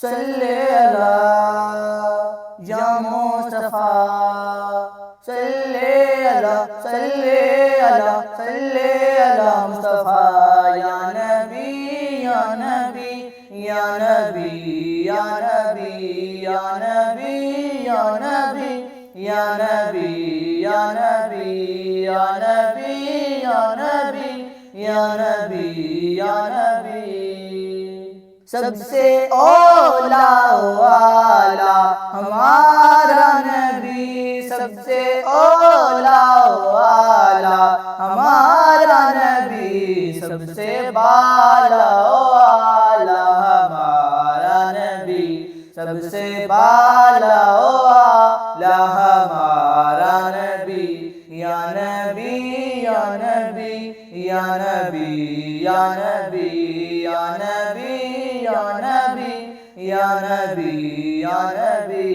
صلی اللہ یا مصطفیٰ، صلی اللہ صلی اللہ صلی اللہ مصطفیٰ، یا نبی یا نبی یا نبی یا نبی یا نبی یا نبی یا نبی یا نبی یا نبی یا نبی یا نبی یا نبی، سب سے اولا والا ہمارا نبی، سب سے اولا والا ہمارا نبی، سب سے بالا والا ہمارا نبی، سب سے بالا والا ہمارا نبی، یا نبی یا نبی یا نبی یا نبی یا نبی یا نبی یا نبی یا نبی،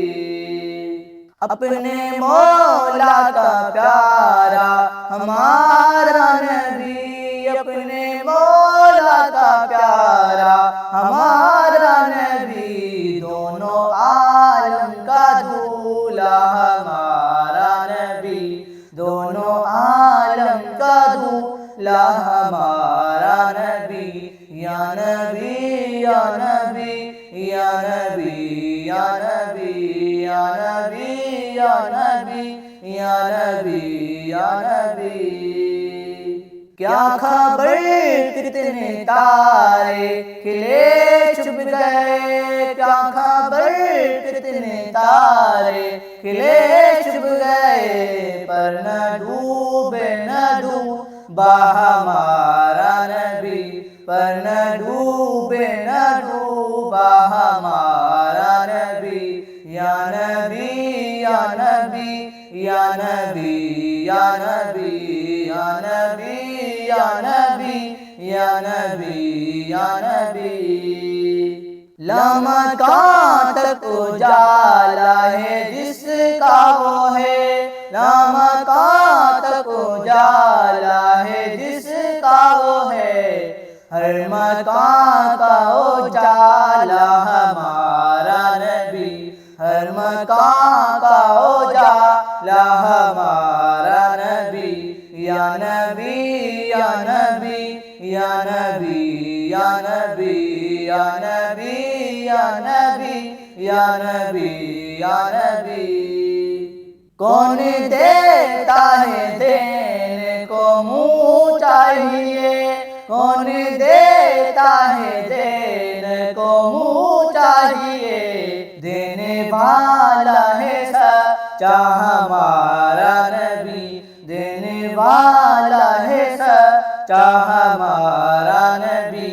اپنے مولا کا پیارا ہمارا نبی، اپنے مولا کا پیارا ہمارا نبی، دونوں عالم کا دولہا ہمارا نبی، دونوں عالم کا دولہا ہمارا نبی، یا نبی یا نبی یا نبی یا نبی یا نبی یا نبی یا نبی یا نبی، کیا خبر کتنے تارے کھلے چھپ گئے، کیا خبر کتنے تارے کھلے چھپ گئے، پر نہ ڈوبے نہ ڈوبا ہمارا نبی، پر نہ ڈوبے نہ ڈوبا ہمارا نبی، یا نبی یا نبی یا نبی یا نبی یا نبی یا نبی یا نبی یا نبی، لامکان تک اجالا ہے جس کا وہ ہے، لامکان تک اجالا ہے جس کا وہ ہے، ہر مکان کا اجالا ہمارا نبی، ہر مکان کا اجالا ہمارا نبی، یا نبی یا نبی یا نبی یا نبی یا نبی یا نبی یا نبی یا نبی، کون دیتا ہے دینے کو منہ چاہیے، کون دیتا ہے دینے کو منہ چاہیے، دینے والا ہے سچا ہمارا نبی، دینے والا ہے سچا ہمارا نبی،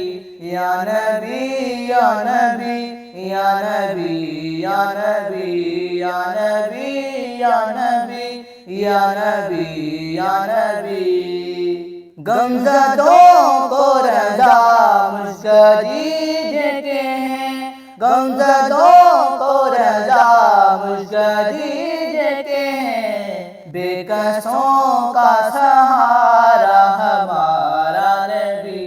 یا نبی یا نبی یا نبی یا نبی یا نبی یا نبی یا نبی یا نبی، غمزدوں کو رضا مشک دیجتے ہیں، غمزدوں کو رضا مشک دیجتے ہیں، بے کسوں کا سہارا ہمارا نبی،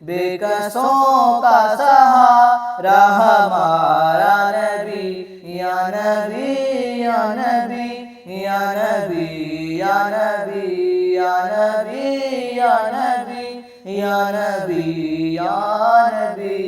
بے کسوں کا سہارا ہمارا نبی، یا نبی یا نبی یا نبی یا نبی یا نبی یا نبی یا نبی یا نبی،